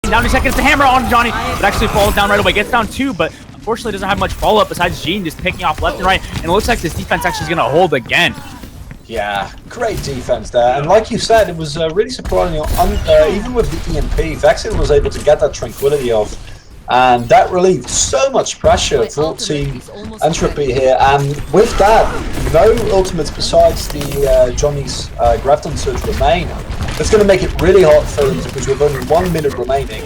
down 2 seconds. The hammer on Johnny, but actually falls down right away. Gets down 2, but unfortunately doesn't have much follow-up besides Gene just picking off left and right. And it looks like this defense actually is going to hold again. Yeah, great defense there. And like you said, it was really surprising. Even with the EMP, Vexen was able to get that tranquility off. And that relieved so much pressure for Team Entropy here. And with that, no ultimates besides the Johnny's Graviton Surge remain. It's going to make it really hard for them because with only 1 minute remaining.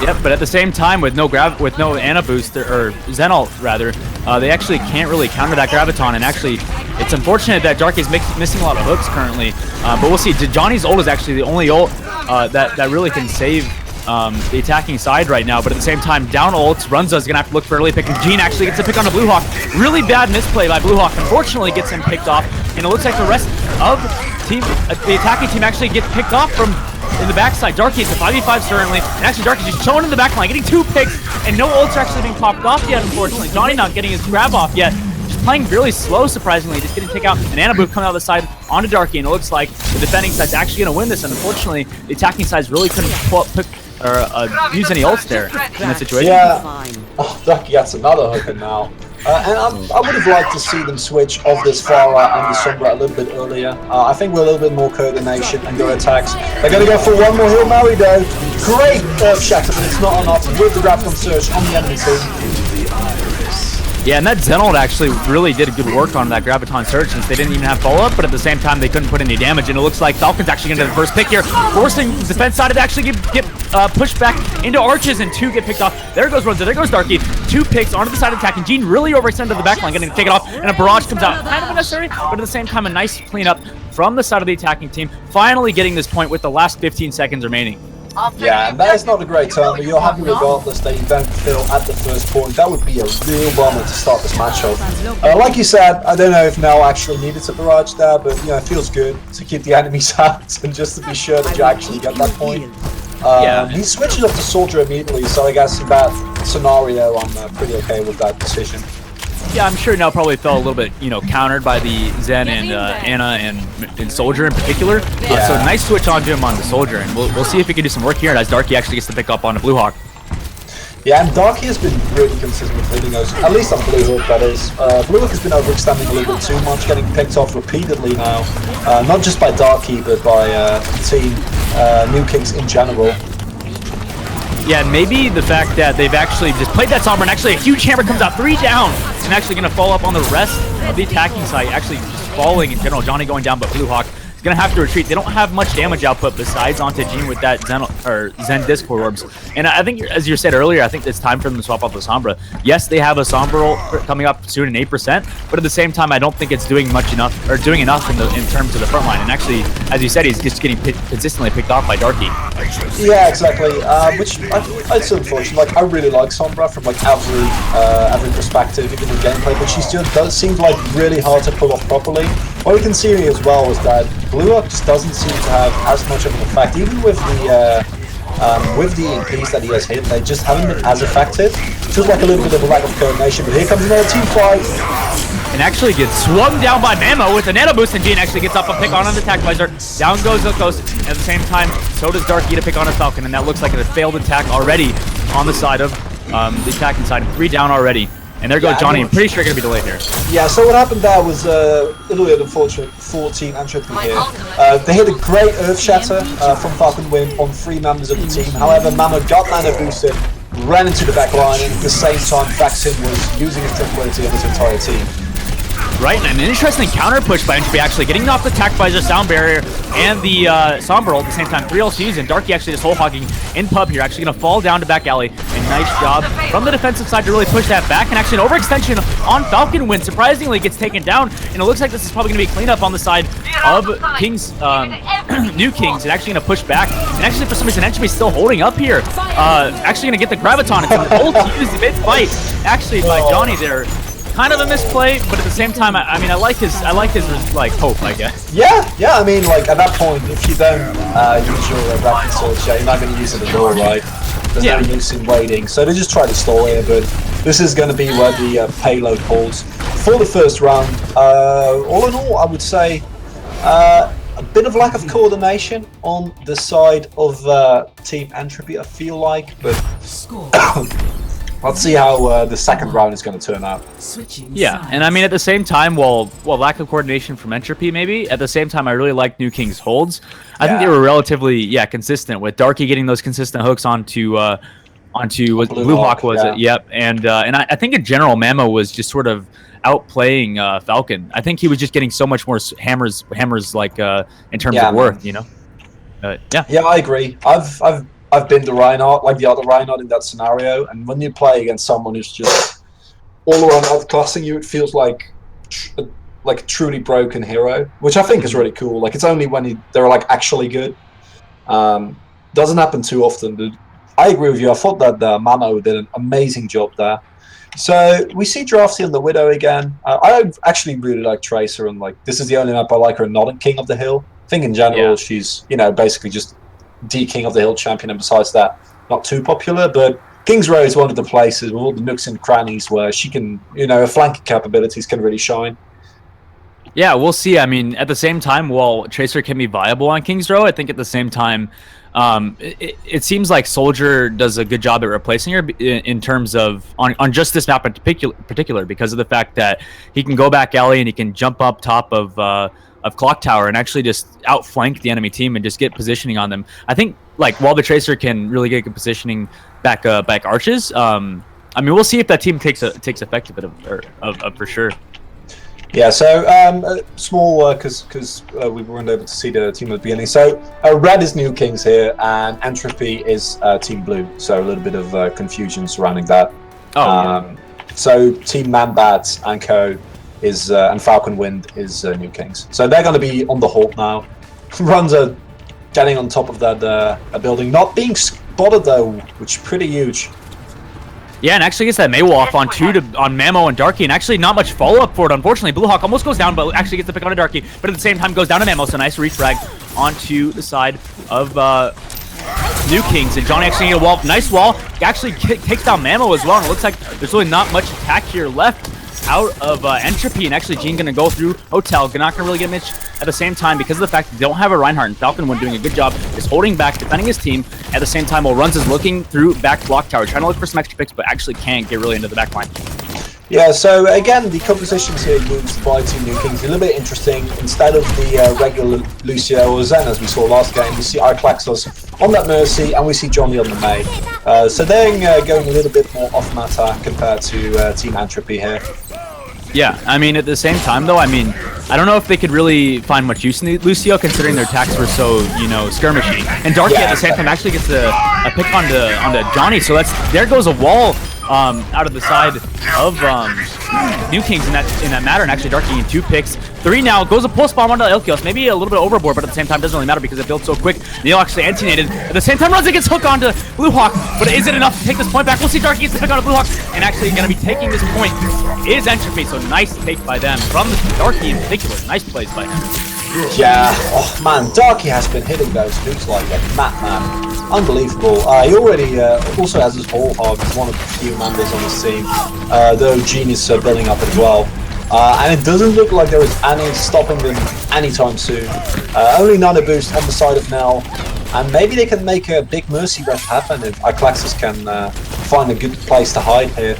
Yep, but at the same time, with no Ana boost or Zenalt rather, they actually can't really counter that Graviton. And actually, it's unfortunate that Dark is missing a lot of hooks currently. But we'll see. Johnny's ult is actually the only ult that really can save the attacking side right now. But at the same time, down ults, Runza's gonna have to look for early pick, and Gene actually gets a pick on the Bluehawk. Really bad misplay by Bluehawk. Unfortunately, gets him picked off, and it looks like the rest of the attacking team actually gets picked off from in the backside. Darky, it's a 5v5 certainly, and actually Darky's just chilling in the back line, getting 2 picks, and no ults are actually being popped off yet, unfortunately. Johnny not getting his grab off yet. Just playing really slow, surprisingly, just getting take out an Ana boot coming out of the side onto Darky, and it looks like the defending side's actually going to win this, and unfortunately, the attacking sides really couldn't use any ults there in that situation. Yeah, oh, Darky gets another hook in now. And I would have liked to see them switch off this Pharah and the Sombra a little bit earlier. I think we're a little bit more coordination and go attacks. They're going to go for one more Hail Mary though. Great Earth Shatter, but it's not enough with the Graviton Surge on the enemy team. Yeah, and that Zenalt actually really did good work on that Graviton Surge since they didn't even have follow-up, but at the same time they couldn't put any damage, and it looks like Falcon's actually going to get the first pick here, forcing the defense side to actually get pushed back into arches, and 2 get picked off. There goes Runza, there goes Darky. 2 picks onto the side attacking. Gene really overextended to the back line, getting to take it off, and a barrage comes out. Kind of unnecessary, but at the same time a nice cleanup from the side of the attacking team, finally getting this point with the last 15 seconds remaining. Yeah, and that is not a great turn, but you're happy regardless that you don't kill at the first point. That would be a real bummer to start this match off. Like you said, I don't know if Nell actually needed to barrage there, but you know, it feels good to keep the enemies out and just to be sure that you actually get that point. He switches up to Soldier immediately, so I guess in that scenario, I'm pretty okay with that decision. Yeah, I'm sure Nell probably felt a little bit, countered by the Zen and Ana and Soldier in particular. So nice switch onto him on the Soldier, and we'll see if he can do some work here as Darky actually gets to pick up on the Bluehawk. Yeah, and Darky has been really consistent with leading us, at least on Bluehawk, that is. Bluehawk has been overextending a little bit too much, getting picked off repeatedly now. Not just by Darky, but by Team New Kings in general. Yeah, maybe the fact that they've actually just played that Sombra, and actually a huge hammer comes out, 3 down, and actually going to fall up on the rest of the attacking side, actually just falling in general. Johnny going down, but Bluehawk is going to have to retreat. They don't have much damage output besides onto Gene with that Zen Discord Orbs. And I think, as you said earlier, I think it's time for them to swap off the Sombra. Yes, they have a Sombra coming up soon in 8%, but at the same time, I don't think it's doing enough in terms of the front line. And actually, as you said, he's just getting consistently picked off by Darky. Yeah, exactly. Which it's unfortunate. Like, I really like Sombra from like every perspective, even in gameplay, but she still does seem like really hard to pull off properly. What we can see here as well is that Bluehawk just doesn't seem to have as much of an effect, even with the EMPs that he has hit. They just haven't been as effective. Feels like a little bit of a lack of coordination, but here comes another team fight. And actually gets swung down by Mamo with a nano boost, and Gene actually gets up a pick on an attack visor. Down goes Zilkos, and at the same time, so does Darky to pick on a Falcon, and that looks like a failed attack already on the side of the attacking side. 3 down already. And there goes Johnny. I'm pretty sure going to be delayed here. Yeah, so what happened there was a little bit unfortunate for Team Entropy here. They hit a great Earth Shatter from Falcon Wind on 3 members of the team. However, Mamo got nano boosted, ran into the back line, and at the same time, Vexen was using his tranquility on his entire team. Right, and an interesting counter push by Entropy, actually getting off the attack visor, sound barrier, and the Sombra ult at the same time. 3 LCs, and Darky actually just whole hogging in pub here, actually going to fall down to back alley. And nice job from the defensive side to really push that back, and actually an overextension on Falcon Wind surprisingly gets taken down, and it looks like this is probably going to be cleanup on the side of Kings, New Kings, and actually going to push back. And actually for some reason Entropy's still holding up here. Actually going to get the Graviton. It's an ult used mid-fight, actually by Johnny there. Kind of a misplay, but at the same time, I mean, I like his like hope, I guess. Yeah. I mean, like at that point, if you don't use your rapid sword, you're not going to use it at all, right? There's no use in waiting, so they just try to stall here. But this is going to be where the payload holds for the first round. All in all, I would say a a bit of lack of coordination on the side of Team Entropy, I feel like, but let's see how the second round is going to turn out. Yeah, and I mean, at the same time, while lack of coordination from Entropy, maybe, at the same time, I really like New King's holds. I think they were relatively, consistent, with Darky getting those consistent hooks onto what Blue Hawk was it? Yep, and I think in general, Mamo was just sort of outplaying Falcon. I think he was just getting so much more hammers like in terms of worth, you know. Yeah, I agree. I've been the Reinhardt, like the other Reinhardt in that scenario, and when you play against someone who's just all around outclassing you, it feels like a truly broken hero, which I think is really cool. Like, it's only when they're like actually good. Doesn't happen too often, but I agree with you. I thought that Mamo did an amazing job there. So we see Drafty on the Widow again. I actually really like Tracer, and like this is the only map I like her not in King of the Hill. I think in general she's basically just the King of the Hill champion, and besides that, not too popular. But King's Row is one of the places with all the nooks and crannies where she can, her flanking capabilities can really shine. Yeah, we'll see. I mean, at the same time, while Tracer can be viable on King's Row, I think at the same time, it seems like Soldier does a good job at replacing her in terms of on just this map in particular, because of the fact that he can go back alley and he can jump up top of Clock Tower and actually just outflank the enemy team and just get positioning on them. I think like while the Tracer can really get good positioning back arches, I mean, we'll see if that team takes effect of it for sure. Yeah, so small because we weren't able to see the team at the beginning. So red is New Kings here, and Entropy is Team Blue. So a little bit of confusion surrounding that. So Team Manbat and Co is and Falcon Wind is New Kings. So they're going to be on the hold now. Runs are getting on top of that building, not being spotted though, which is pretty huge. Yeah, and actually gets that Maywall off on Mamo and Darky, and actually not much follow-up for it, unfortunately. Blue Hawk almost goes down, but actually gets the pick on a Darky, but at the same time goes down to Mamo, so nice refrag onto the side of New Kings, and Johnny actually get a wall, nice wall, actually takes down Mamo as well, and it looks like there's really not much attack here left out of Entropy, and actually Gene gonna go through Hotel, not gonna really get Mitch at the same time because of the fact that they don't have a Reinhardt, and Falcon, when doing a good job, is holding back, defending his team, at the same time while Runs is looking through back Clock Tower, trying to look for some extra picks, but actually can't get really into the back line. Yeah, so again, the compositions here used by Team New Kings are a little bit interesting. Instead of the regular Lucio or Zen, as we saw last game, we see Iklaxos on that Mercy, and we see Johnny on the May. So they're going a little bit more off-meta compared to Team Entropy here. Yeah, I mean, at the same time, though, I mean, I don't know if they could really find much use in the Lucio, considering their attacks were so, skirmishy. And Darky at the same time actually gets a pick onto Johnny, so there goes a wall out of the side of New Kings in that matter, and actually Darky in 2 picks. 3 now, goes a pulse bomb onto Elkios, maybe a little bit overboard, but at the same time doesn't really matter because it builds so quick. Neil actually anti-nated. At the same time, Runs gets hook onto Blue Hawk, but is it enough to take this point back? We'll see. Darky gets the pick onto Blue Hawk, and actually going to be taking this point is Entropy, so nice take by them. From Darky in particular, nice plays by him. Yeah, oh man, Darky has been hitting those hooks like a madman. Unbelievable. He already also has his whole hog, he's one of the few members on his team, though Gene is building up as well. And it doesn't look like there is any stopping them anytime soon. Only Nano Boost on the side of Nell, and maybe they can make a big Mercy rush happen if Iklaxis can find a good place to hide here.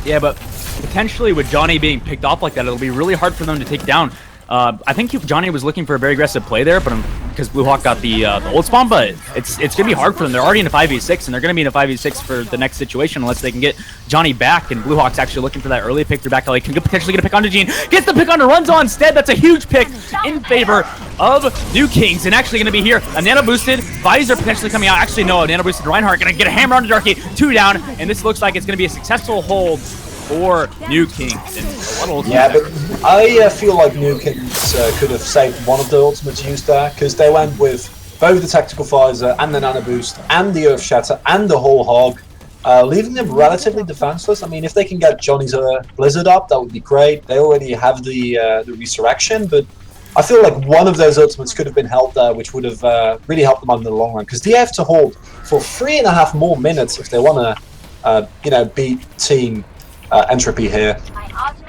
Yeah, but potentially with Johnny being picked off like that, it'll be really hard for them to take down. I think Johnny was looking for a very aggressive play there, but because Blue Hawk got the ult spawn, but it's gonna be hard for them. They're already in a 5v6, and they're gonna be in a 5v6 for the next situation unless they can get Johnny back. And Blue Hawk's actually looking for that early pick through back alley. Can potentially get a pick onto Gene. Gets the pick onto Runs on instead. That's a huge pick in favor of New Kings, and actually gonna be here. A nano boosted Visor potentially coming out. Actually, no, a nano boosted Reinhardt gonna get a hammer onto Darky. 2 down, and this looks like it's gonna be a successful hold for New Kings. Yeah, but I feel like New Kings could have saved one of the ultimates used there, because they went with both the Tactical Visor and the Nano Boost and the Earth Shatter and the whole hog, leaving them relatively defenseless. I mean, if they can get Johnny's Blizzard up, that would be great. They already have the Resurrection, but I feel like one of those ultimates could have been held there, which would have really helped them out in the long run, because they have to hold for 3.5 more minutes if they want to, beat Team Entropy here.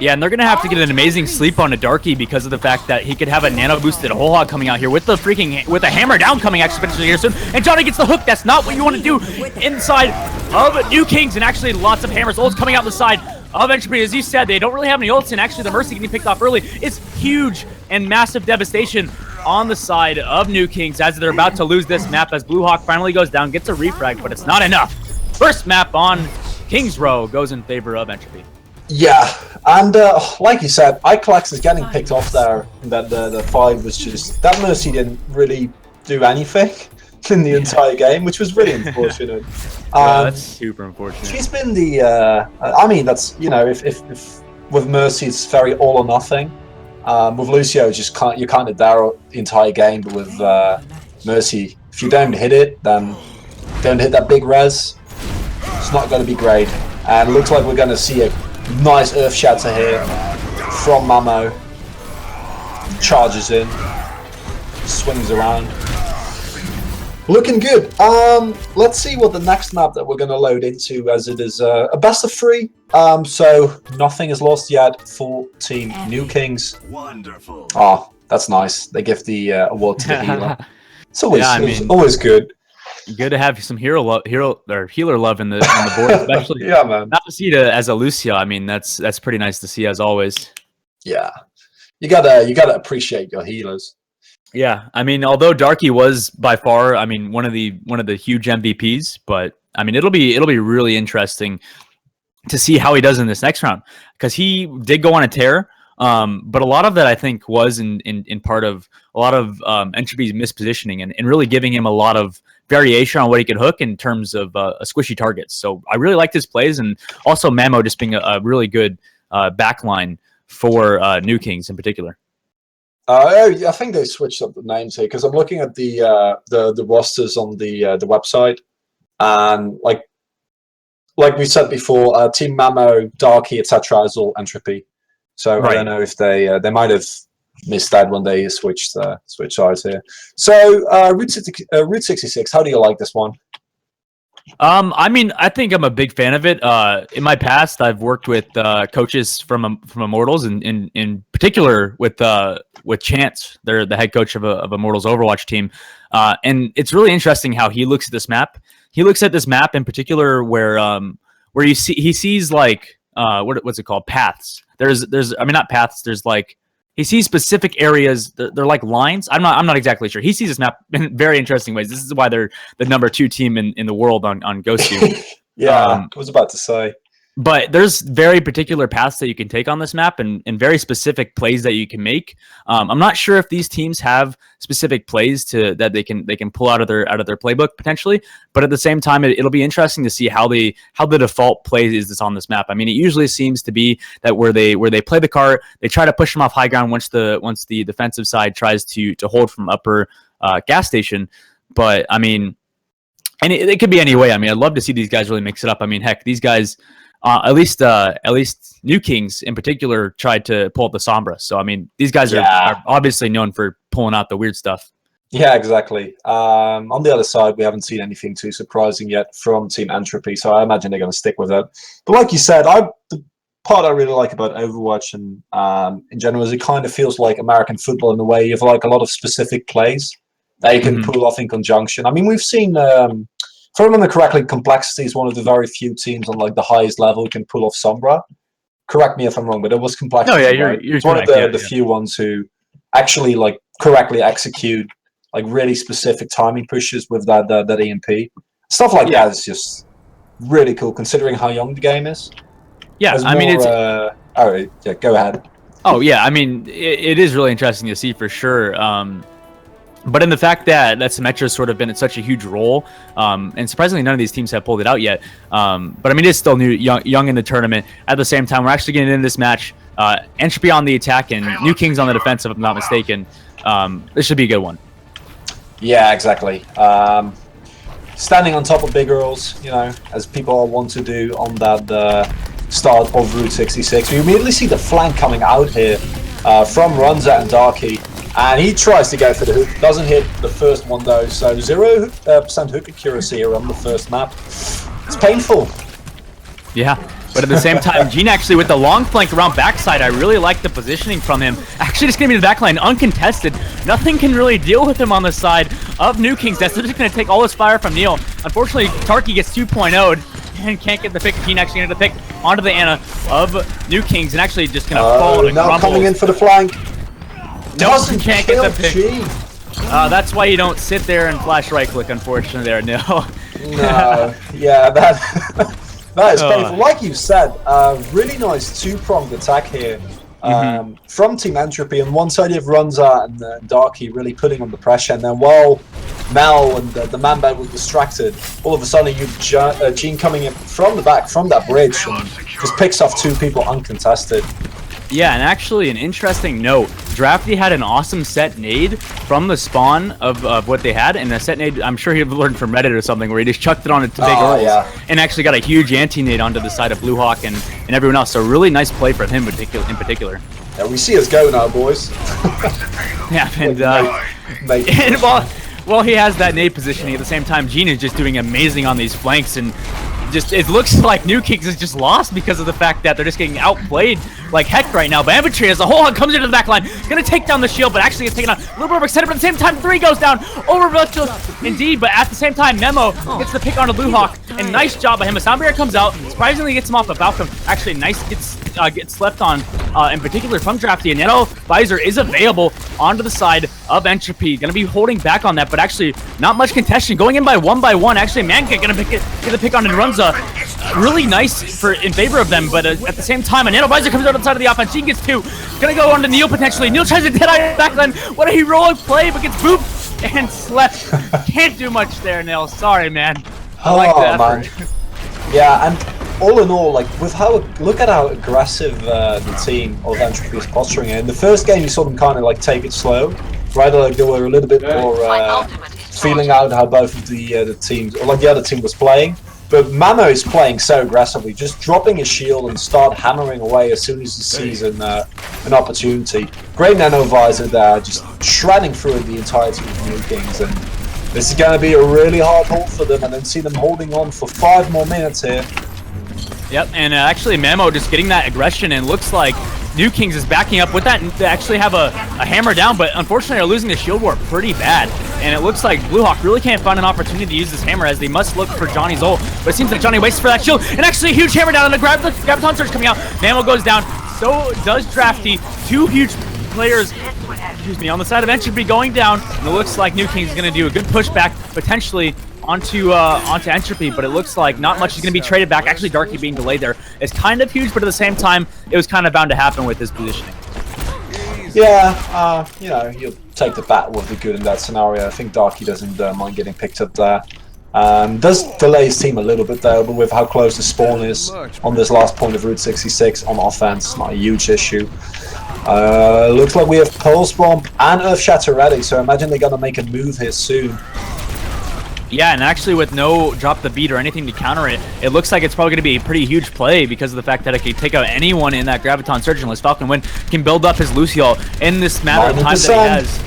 Yeah, and they're gonna have to get an amazing sleep on a Darky because of the fact that he could have a nano boosted whole hog coming out here with the hammer down coming exponentially here soon. And Johnny gets the hook. That's not what you want to do inside of New Kings, and actually lots of hammers. Ults coming out the side of Entropy. As you said, they don't really have any ults, and actually the Mercy getting picked off early is huge and massive devastation on the side of New Kings as they're about to lose this map as Blue Hawk finally goes down, gets a refrag, but it's not enough. First map on Kings Row goes in favor of Entropy. Yeah, and like you said, Iclax is getting picked off there. That the fight was just that Mercy didn't really do anything in the entire game, which was really unfortunate. Yeah, that's super unfortunate. She's been the. I mean, that's if with Mercy it's very all or nothing. With Lucio, you're kind of there the entire game, but with Mercy, if you don't hit it, then don't hit that big res. It's not going to be great, and it looks like we're going to see a nice Earth Shatter here from Mamo. Charges in, swings around. Looking good. Let's see what the next map that we're going to load into, as it is a best of 3. So nothing is lost yet for Team New Kings. Wonderful. Oh, that's nice. They give the award to the healer. It's always good. Good to have some healer love in the board, especially. Yeah, man. Not to see it as a Lucio. I mean, that's pretty nice to see as always. Yeah, you gotta appreciate your healers. Yeah, I mean, although Darky was by far, I mean, one of the huge MVPs, but I mean, it'll be really interesting to see how he does in this next round, because he did go on a tear. But a lot of that, I think, was in part of a lot of Entropy's mispositioning and really giving him a lot of variation on what he could hook in terms of squishy targets. So I really liked his plays, and also Mamo just being a really good backline for New Kings in particular. I think they switched up the names here, because I'm looking at the rosters on the website, and like we said before, Team Mamo, Darky, etc. is all Entropy. So right. I don't know if they might have missed that when they switched sides here. So Route 66, how do you like this one? I mean, I think I'm a big fan of it. In my past, I've worked with coaches from Immortals, and in particular with Chance. They're the head coach of Immortals Overwatch team, and it's really interesting how he looks at this map. He looks at this map in particular where he sees like what's it called, paths. There's I mean, not paths. There's like he sees specific areas. They're like lines. I'm not exactly sure. He sees this map in very interesting ways. This is why they're the #2 team in the world on GoSu. Yeah, I was about to say. But there's very particular paths that you can take on this map, and very specific plays that you can make. I'm not sure if these teams have specific plays that they can pull out of their playbook potentially, but at the same time, it'll be interesting to see how the default play is on this map. I mean, it usually seems to be that where they play the cart, they try to push them off high ground once the defensive side tries to hold from upper gas station. But I mean, and it could be any way. I mean, I'd love to see these guys really mix it up. I mean, heck, these guys. At least New Kings in particular tried to pull out the Sombra. So I mean, these guys are obviously known for pulling out the weird stuff. Yeah, exactly. On the other side, we haven't seen anything too surprising yet from Team Entropy, so I imagine they're going to stick with it. But like you said, the part I really like about Overwatch and in general is it kind of feels like American football in the way you have like a lot of specific plays that you can pull off in conjunction. I mean, we've seen. If I remember correctly, Complexity is one of the very few teams on like the highest level who can pull off Sombra. Correct me if I'm wrong, but it was Complexity. No, yeah, right? It's one of the few ones who actually like correctly execute like really specific timing pushes with that EMP. Stuff like that is just really cool, considering how young the game is. Yeah, I mean, it's. Yeah, go ahead. Oh yeah, I mean, it is really interesting to see for sure. But in the fact that Symmetra's sort of been in such a huge role, and surprisingly none of these teams have pulled it out yet. But I mean, it's still young in the tournament. At the same time, we're actually getting into this match. Entropy on the attack and New Kings on the defensive, if I'm not mistaken. This should be a good one. Yeah, exactly. Standing on top of big girls, as people want to do on that start of Route 66. We immediately see the flank coming out here from Runza and Darky. And he tries to go for the hook, doesn't hit the first one though, so 0% hook accuracy here on the first map. It's painful. Yeah, But at the same time, Gene actually with the long flank around backside, I really like the positioning from him. Actually just going to be the backline uncontested. Nothing can really deal with him on the side of New King's Nest. They're just going to take all this fire from Neil. Unfortunately, Tarky gets 2.0'd and can't get the pick. Gene actually going to pick onto the Ana of New Kings and actually just going to fall and crumble. Coming in for the flank. Nope, can't get the pick. That's why you don't sit there and flash right click, unfortunately, there, Neil. No, yeah, that is painful. Like you said, really nice two-pronged attack here from Team Entropy. On one side you have Runza and Darky really putting on the pressure, and then while Mel and the man-bat were distracted, all of a sudden you have Gene coming in from the back, from that bridge, and just picks off 2 people uncontested. Yeah, and actually an interesting note, Drafty had an awesome set nade from the spawn of what they had, and a set nade I'm sure he learned from Reddit or something, where he just chucked it onto big rolls and actually got a huge anti-nade onto the side of Bluehawk and everyone else, so really nice play from him in particular. Yeah, we see us go now, boys. Yeah, and while he has that nade positioning, at the same time, Gene is just doing amazing on these flanks, and just it looks like New Kings is just lost because of the fact that they're just getting outplayed like heck right now. But Infantry as a whole comes into the back line, gonna take down the shield, but actually gets taken out. A little bit of extended, but at the same time, 3 goes down. Overwatch indeed, but at the same time, Memo gets the pick onto Bluehawk, and nice job by him. A Soundbarrier comes out, surprisingly gets him off of Balcom. Actually, nice gets left on, in particular from Drafty, and Nano Visor is available onto the side of Entropy. Gonna be holding back on that, but actually not much contention. Going in by one. Actually, Manka gonna get the pick on and runs really nice in favor of them, but at the same time, a Nano Visor comes out on the side of the offense. Gene gets 2. Gonna go on to Neil potentially. Neil tries to dead-eye backline. What a heroic play, but gets booped and slept. Can't do much there, Neil. Sorry, man. I like the effort. Man. Yeah, and all in all, like look at how aggressive the team of Entropy is posturing. In the first game, you saw them kind of like take it slow, right? Like they were a little bit more feeling out how both of the teams, or like the other team was playing. But Mamo is playing so aggressively, just dropping his shield and start hammering away as soon as he sees an opportunity. Great Nano Visor there, just shredding through the entirety of New Kings, and this is going to be a really hard hold for them, and then see them holding on for 5 more minutes here. Yep, and actually Memo just getting that aggression, and looks like New Kings is backing up with that. They actually have a hammer down, but unfortunately are losing the shield war pretty bad. And it looks like Bluehawk really can't find an opportunity to use this hammer, as they must look for Johnny's ult. But it seems like Johnny waits for that shield, and actually a huge hammer down, and the Graviton Surge coming out. Mamo goes down, so does Drafty. 2 huge players, on the side of Entropy going down, and it looks like New Kings is going to do a good pushback, potentially onto Entropy, but it looks like not much is going to be traded back. Actually, Darky being delayed there is kind of huge, but at the same time, it was kind of bound to happen with his positioning. Yeah, you'll take the bat with the good in that scenario. I think Darky doesn't mind getting picked up there. Does delay his team a little bit though, but with how close the spawn is on this last point of Route 66 on offense, not a huge issue. Looks like we have Pulse Bomb and Earth Shatter ready, so I imagine they're going to make a move here soon. Yeah, and actually with no drop the beat or anything to counter it, it looks like it's probably going to be a pretty huge play because of the fact that it can take out anyone in that Graviton Surge, unless Falcon Wind can build up his Lucio in this matter of time that he has.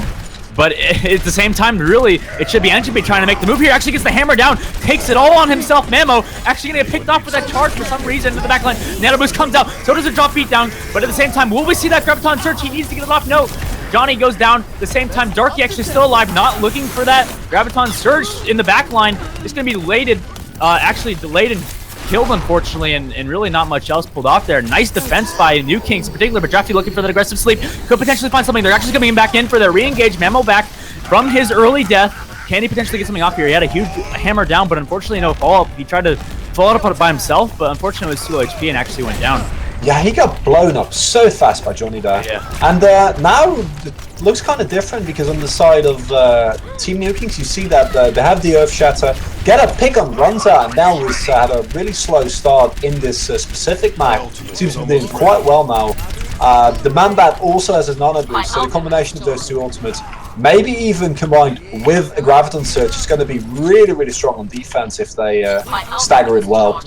But at the same time, really, it should be Entropy trying to make the move here. Actually gets the hammer down, takes it all on himself. Mamo actually going to get picked off with that charge for some reason into the backline. Nano Boost comes out, so does a drop beat down. But at the same time, will we see that Graviton Surge? He needs to get it off. No. Johnny goes down. At the same time, Darky actually still alive, not looking for that Graviton Surge in the back line. It's going to be actually delayed and killed, unfortunately, and really not much else pulled off there. Nice defense by New Kings in particular, but Drafty looking for that aggressive sleep. Could potentially find something. They're actually coming back in for their re-engage. Memo back from his early death. Can he potentially get something off here? He had a huge hammer down, but unfortunately no follow-up. He tried to follow up on it by himself, but unfortunately it was 2 HP and actually went down. Yeah, he got blown up so fast by Johnny there. Yeah. And now it looks kind of different because on the side of Team New Kings, you see that they have the Earth Shatter, get a pick on Runza, and now he's had a really slow start in this specific map. Seems to be doing quite well now. The Man-Bat also has a Nano Boost, so the combination of those 2 ultimates, maybe even combined with a Graviton Surge, is going to be really, really strong on defense if they stagger it well.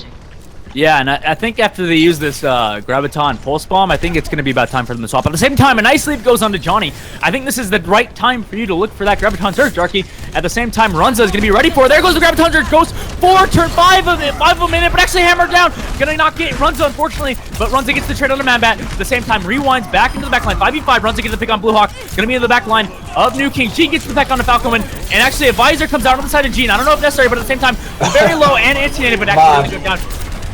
Yeah, and I think after they use this Graviton Pulse Bomb, I think it's going to be about time for them to swap. At the same time, a nice leap goes on to Johnny. I think this is the right time for you to look for that Graviton Surge, Darky. At the same time, Runza is going to be ready for it. There goes the Graviton Surge, goes turn 5 of them in it, but actually hammered down. Gonna not get Runza, unfortunately, but Runza gets the trade on the man bat. At the same time, rewinds back into the back line. 5v5, Runza gets the pick on Blue Hawk. Gonna be in the back line of New King. Gene gets the pick on the Falcon, and actually a Visor comes out on the side of Gene. I don't know if necessary, but at the same time, very low and intimidated, but actually go down.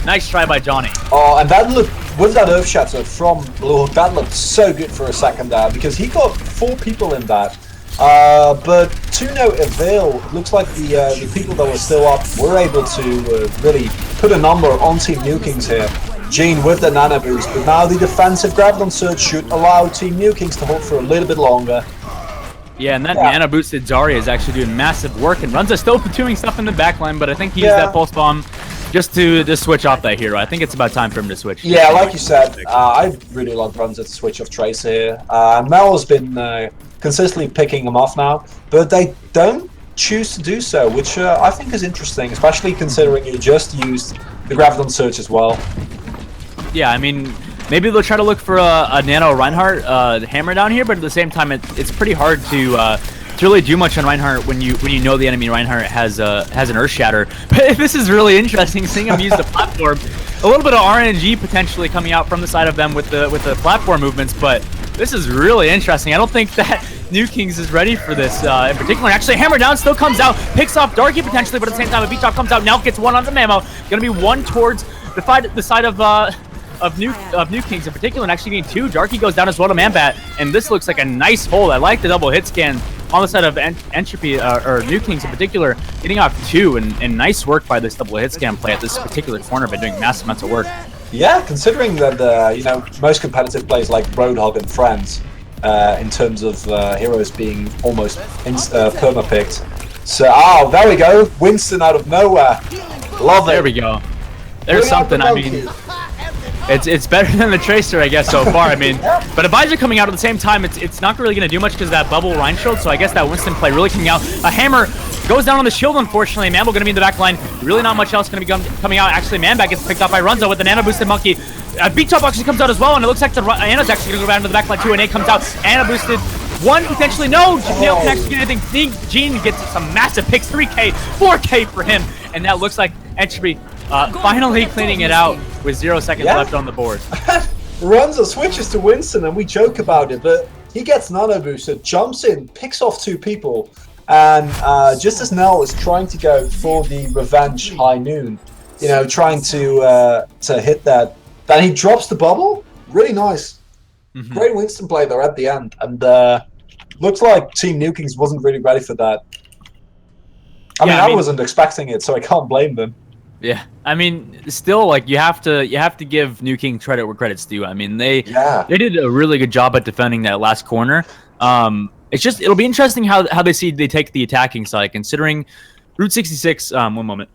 Nice try by Johnny. Oh, and that looked, with that Earth Shatter from Blue Hawk, that looked so good for a second there, because he got 4 people in that. But to no avail. Looks like the people that were still up were able to really put a number on Team New Kings here. Gene with the nano boost, but now the defensive Graviton Surge should allow Team New Kings to hold for a little bit longer. Yeah, and that nano boosted Zarya is actually doing massive work, and Runza still doing stuff in the backline, but I think he used that pulse bomb just to switch off that hero. I think it's about time for him to switch. Yeah, like you said, I really like Runza to switch off Tracer here. Mel has been consistently picking him off now, but they don't choose to do so, which I think is interesting, especially considering you just used the Graviton Surge as well. Yeah, I mean, maybe they'll try to look for a Nano Reinhardt hammer down here, but at the same time, it's pretty hard to really do much on Reinhardt when you know the enemy Reinhardt has an Earth Shatter. But this is really interesting, seeing him use the platform. A little bit of RNG potentially coming out from the side of them with the platform movements, but this is really interesting. I don't think that New Kings is ready for this in particular. Actually, hammer down still comes out, picks off Darky potentially, but at the same time, a B-Top comes out. Now gets one on the Mamo. Gonna be one towards the side of New Kings in particular, and actually getting 2. Darky goes down as well to Manbat, and this looks like a nice hold. I like the double hit scan on the side of Entropy, or New Kings in particular, getting off 2, and nice work by this double hit scan play at this particular corner by doing massive amounts of work. Yeah, considering that you know, most competitive players like Roadhog and Friends, in terms of heroes being almost perma-picked. So, there we go, Winston out of nowhere. Love it. There we go. There's something, I mean, it's better than the Tracer, I guess, so far. I mean, but Advisor coming out at the same time, it's not really going to do much because of that bubble Rhine shield, so I guess that Winston play really coming out. A hammer goes down on the shield, unfortunately. Mambo going to be in the back line. Really not much else going to be coming out. Actually, Manbat gets picked up by Runza with the nano boosted monkey. B-Top actually comes out as well, and it looks like the Anna's actually going to go down to the back line too, and A comes out. Anna boosted. 1 potentially, no! Nail can actually get anything. Gene gets some massive picks, 3K, 4K for him, and that looks like Entropy finally cleaning it out with 0 seconds left on the board. Runza switches to Winston, and we joke about it, but he gets nano boosted, jumps in, picks off 2 people, and just as Nell is trying to go for the revenge high noon, you know, trying to hit that, then he drops the bubble. Really nice. Great Winston play there at the end, and looks like Team New Kings wasn't really ready for that. I mean, I wasn't expecting it, so I can't blame them. Yeah, I mean, still, like, you have to give New King credit where credit's due. I mean, they did a really good job at defending that last corner. It's just, it'll be interesting how they take the attacking side, considering Route 66. 1 moment,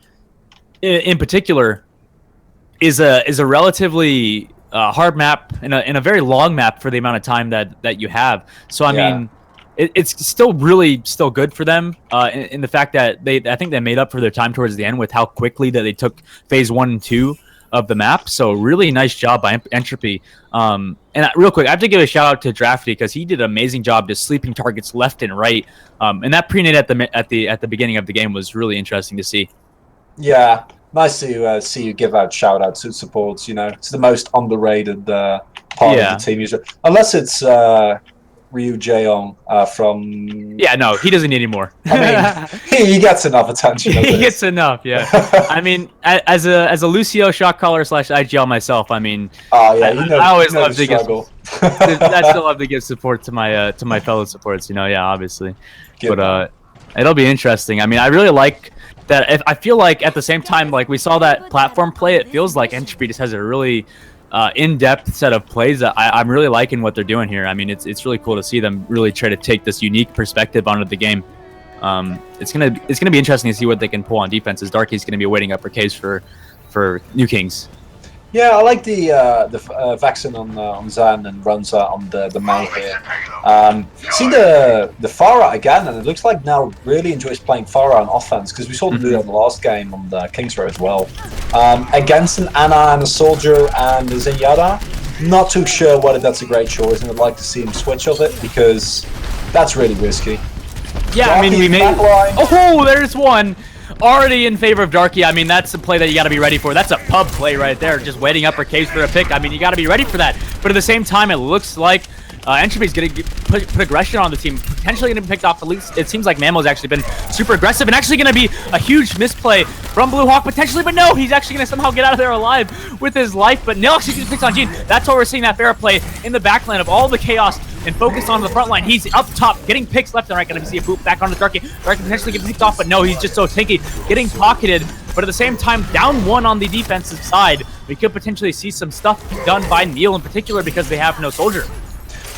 in particular, is a relatively hard map and a very long map for the amount of time that you have. So I mean, it's still good for them in the fact that I think they made up for their time towards the end with how quickly that they took phase 1 and 2 of the map. So really nice job by Entropy. And real quick, I have to give a shout out to Drafty because he did an amazing job just sleeping targets left and right. And that pre-nade at the beginning of the game was really interesting to see. Yeah. Nice to see you give out shout-outs to supports, you know. It's the most underrated part of the team usually. Unless it's Ryu Jaeong from... Yeah, no, he doesn't need any more. I mean, he gets enough attention. He gets enough, yeah. I mean, as a Lucio shot caller / IGL myself, I mean, I always love to give support to my fellow supports, you know, obviously. But it'll be interesting. I mean, I really like that. I feel like at the same time, like we saw that platform play, it feels like Entropy just has a really in-depth set of plays that I'm really liking what they're doing here. I mean, it's really cool to see them really try to take this unique perspective onto the game. It's gonna be interesting to see what they can pull on defenses. Darky's gonna be waiting up for caves for New Kings. Yeah, I like the Vaxen on Zan and Runza on the May here. See the Pharah again, and it looks like now really enjoys playing Pharah on offense because we saw them do that in the last game on the Kings Row as well. Against an Ana and a Soldier and a Zenyatta, not too sure whether that's a great choice, and I'd like to see him switch of it because that's really risky. Yeah, I mean, we made... Oh, there's one! already in favor of Darky. I mean, that's a play that you got to be ready for. That's a pub play right there, just waiting upper cage for a pick. I mean, you got to be ready for that. But at the same time, it looks like Entropy's going to put aggression on the team, potentially going to be picked off. At least it seems like Mamo's actually been super aggressive and actually going to be a huge misplay from Blue Hawk potentially, but no, he's actually going to somehow get out of there alive with his life. But Nil actually gets picked on Gene. That's why we're seeing that fair play in the backline of all the chaos and focus on the front line. He's up top, getting picks left and right. Going to see a boot back onto Darky. Darky potentially gets picked off, but no, he's just so tanky, getting pocketed. But at the same time, down one on the defensive side, we could potentially see some stuff done by Neil in particular because they have no soldier.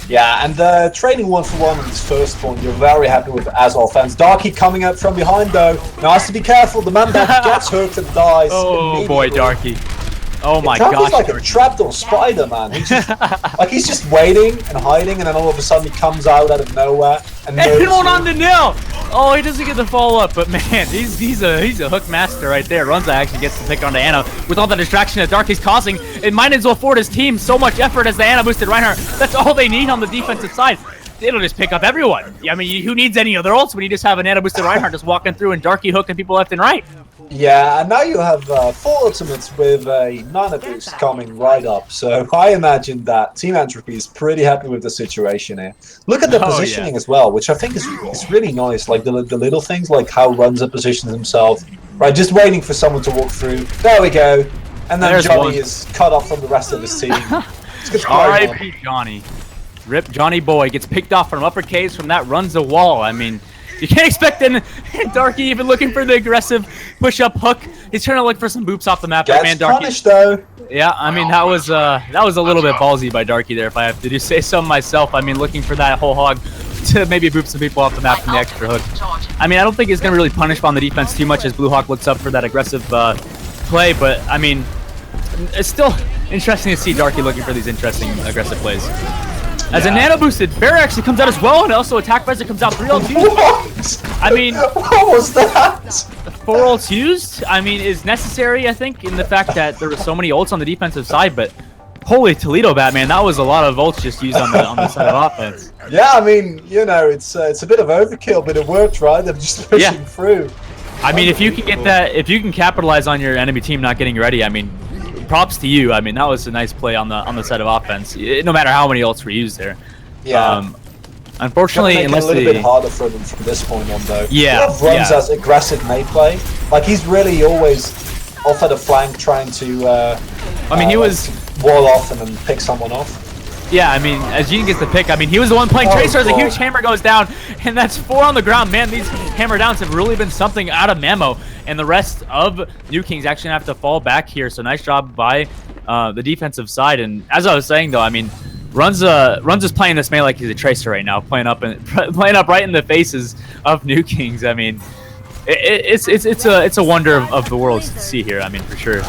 Yeah, and trading 1-for-1 on this first point, you're very happy with as offense. Darky coming up from behind though. Now has to be careful. The man that gets hurt and dies. Oh boy, Darky. Oh my gosh. gosh. Like a trapdoor spider, man. He's just waiting and hiding, and then all of a sudden he comes out of nowhere and hold on to Nil. Oh, he doesn't get the follow up, but man, he's a hook master right there. Runza actually gets the pick onto Ana with all the distraction that Darky's causing. It might as well afford his team so much effort as the Ana boosted Reinhardt. That's all they need on the defensive side. It'll just pick up everyone. I mean, who needs any other ults when you just have an Ana boosted Reinhardt just walking through and Darky hooking people left and right? Yeah, and now you have 4 ultimates with a Nana boost coming right up. So I imagine that Team Entropy is pretty happy with the situation here. Look at the positioning as well, which I think is really nice. Like the little things, like how Runza positions himself. Right, just waiting for someone to walk through. There we go. And then Johnny is cut off from the rest of his team. R.I.P. Johnny. Rip Johnny boy gets picked off from upper case from that Runza wall. I mean, you can't expect Darky even looking for the aggressive push-up hook. He's trying to look for some boops off the map. Gets punished though. Yeah, I mean that was a little bit ballsy by Darky there, if I have to say so myself. I mean, looking for that whole hog to maybe boop some people off the map from the extra hook. I mean, I don't think he's gonna really punish on the defense too much as Blue Hawk looks up for that aggressive play, but I mean, it's still interesting to see Darky looking for these interesting aggressive plays. As a nano boosted, Bear actually comes out as well, and also attack visor comes out 3 ults used. What? I mean, what was that? 4 ults used, I mean, is necessary, I think, in the fact that there were so many ults on the defensive side, but holy Toledo, Batman, that was a lot of ults just used on the side of offense. Yeah, I mean, you know, it's a bit of overkill, but it worked, right? They're just pushing through. I mean, if you can get that, if you can capitalize on your enemy team not getting ready, I mean, props to you. I mean, that was a nice play on the side of offense. No matter how many ults were used there. Yeah. Unfortunately, unless a little bit harder for them from this point on, though. Yeah. Runs as aggressive mate play. Like he's really always off at a flank, trying to. I mean, he was wall off and then pick someone off. Yeah, I mean, as Gene gets the pick, I mean, he was the one playing Tracer as a huge hammer goes down, and that's 4 on the ground. Man, these hammer downs have really been something out of Mamo, and the rest of New Kings actually have to fall back here, so nice job by the defensive side. And as I was saying, though, I mean, Runza's playing this May like he's a Tracer right now, playing up right in the faces of New Kings. I mean, it's a wonder of the world to see here, I mean, for sure.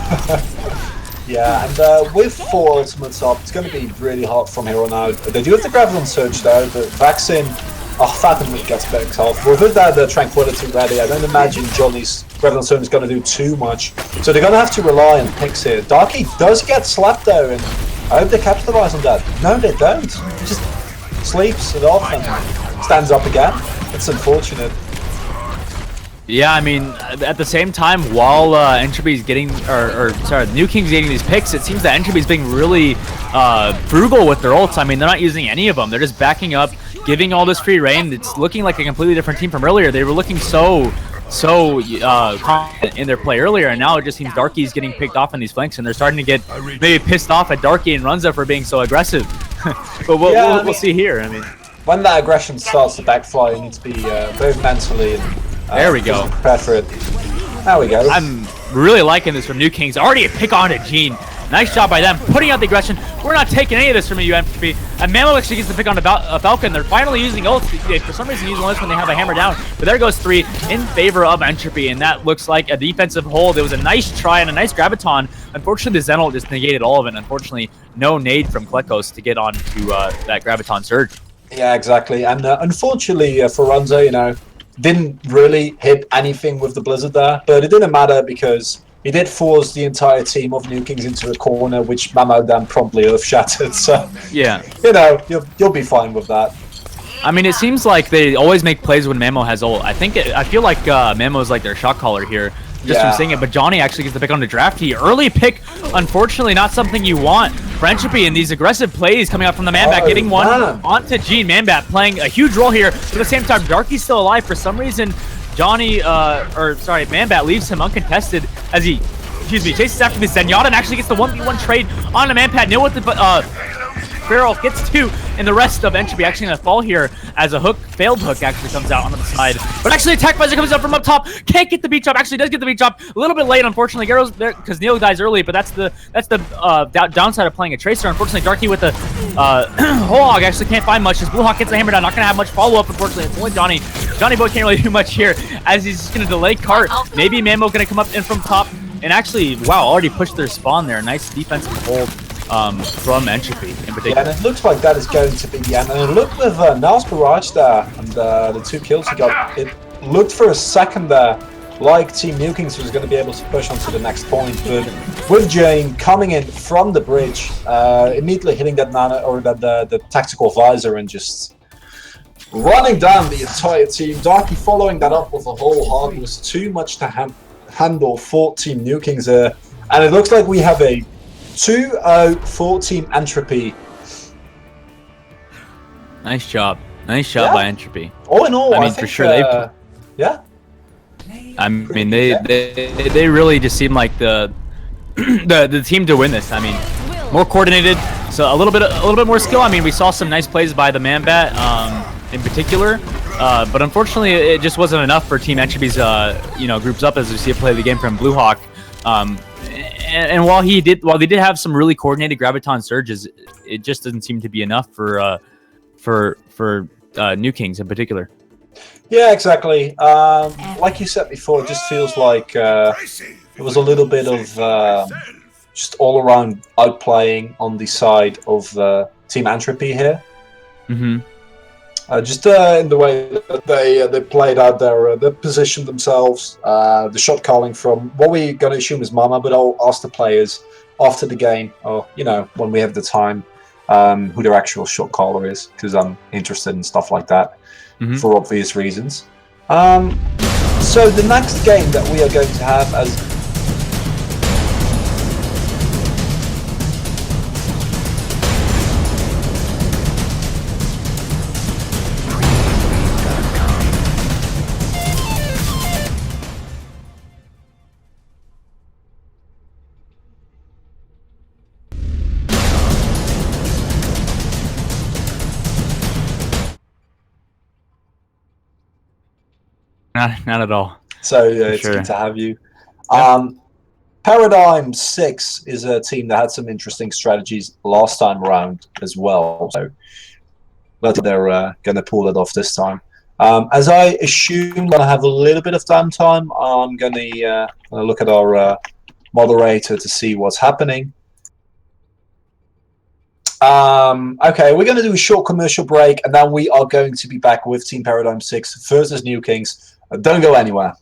Yeah, and with 4 ultimates up, it's going to be really hard from here on out. They do have the Gravelin Surge though, but Vaccine, Fathom gets back off. With that, the Tranquility ready, I don't imagine Johnny's Gravelin Surge is going to do too much. So they're going to have to rely on picks here. Darky does get slapped though, and I hope they capitalize on that. No, they don't. He just sleeps it off and stands up again. It's unfortunate. Yeah, I mean, at the same time, while Entropy's getting, New King's getting these picks, it seems that Entropy's being really frugal with their ults. I mean, they're not using any of them. They're just backing up, giving all this free reign. It's looking like a completely different team from earlier. They were looking so confident in their play earlier, and now it just seems Darky's getting picked off on these flanks, and they're starting to get maybe pissed off at Darky and Runza for being so aggressive. But we'll see here. I mean, when that aggression starts to backfire, you need to be very mentally and there we go. Prepare for it. There we go. I'm really liking this from New Kings. Already a pick on to Gene. Nice job by them, putting out the aggression. We're not taking any of this from you, Entropy. And Mamo actually gets the pick on the Falcon. They're finally using ults. They, for some reason, use ults when they have a hammer down. But there goes 3 in favor of Entropy, and that looks like a defensive hold. It was a nice try and a nice graviton. Unfortunately, the Zen ult just negated all of it. Unfortunately, no nade from Klekos to get onto that graviton surge. Yeah, exactly. And unfortunately for Runza, you know, didn't really hit anything with the Blizzard there, but it didn't matter because he did force the entire team of New Kings into a corner, which Mamo then promptly earth-shattered. So, yeah, you know, you'll be fine with that. I mean, it seems like they always make plays when Mamo has ult. I feel like Mamo is like their shot caller here, just from seeing it. But Johnny actually gets the pick on the draft. Early pick, unfortunately, not something you want for Entropy. And these aggressive plays coming out from the Manbat, getting one onto Gene. Manbat playing a huge role here. But at the same time, Darky's still alive. For some reason, Manbat leaves him uncontested as he, chases after the Zenyatta and actually gets the 1v1 trade on the Manpat. Nil with the barrel gets 2, and the rest of Entropy actually going to fall here as a failed hook actually comes out on the side. But actually Attack Visor comes up from up top, can't get the beat chop, actually does get the beat chop, a little bit late unfortunately, Garrow's there because Neil dies early, but that's the downside of playing a Tracer. Unfortunately, Darky with the whole hog actually can't find much, as Blue Hawk gets the hammer down, not going to have much follow-up unfortunately. It's only Johnny Boy can't really do much here as he's just going to delay cart. Maybe Mamo going to come up in from top, and actually, wow, already pushed their spawn there. Nice defensive hold from Entropy in particular. Yeah, and it looks like that is going to be the end. And look with Nars Barrage there and the 2 kills he got. It looked for a second there like Team Nukings was going to be able to push on to the next point, but with Jane coming in from the bridge, immediately hitting that the tactical visor and just running down the entire team. Darky following that up with a whole hog was too much to handle for Team Nukings there, and it looks like we have a 2-0 for Team Entropy. Nice job by Entropy. All in all, I mean, for sure I mean, they really just seem like the team to win this. I mean, more coordinated, so a little bit more skill. I mean, we saw some nice plays by the Manbat in particular, but unfortunately, it just wasn't enough for Team Entropy's groups up, as we see a play of the game from Blue Hawk. And while they did have some really coordinated graviton surges, it just doesn't seem to be enough for Nukings in particular. Yeah, exactly. Like you said before, it just feels like it was a little bit of just all-around outplaying on the side of Team Entropy here. Mm-hmm. Just in the way that they played out they positioned themselves, the shot calling from what we're going to assume is Mama, but I'll ask the players after the game, or when we have the time, who their actual shot caller is, because I'm interested in stuff like that for obvious reasons. So the next game that we are going to have as Not at all. So it's good to have you. Paradigm 6 is a team that had some interesting strategies last time around as well. So they're going to pull it off this time. As I assume I'm going to have a little bit of downtime, I'm going to look at our moderator to see what's happening. Okay, we're going to do a short commercial break, and then we are going to be back with Team Paradigm 6 versus Nukings. Don't go anywhere.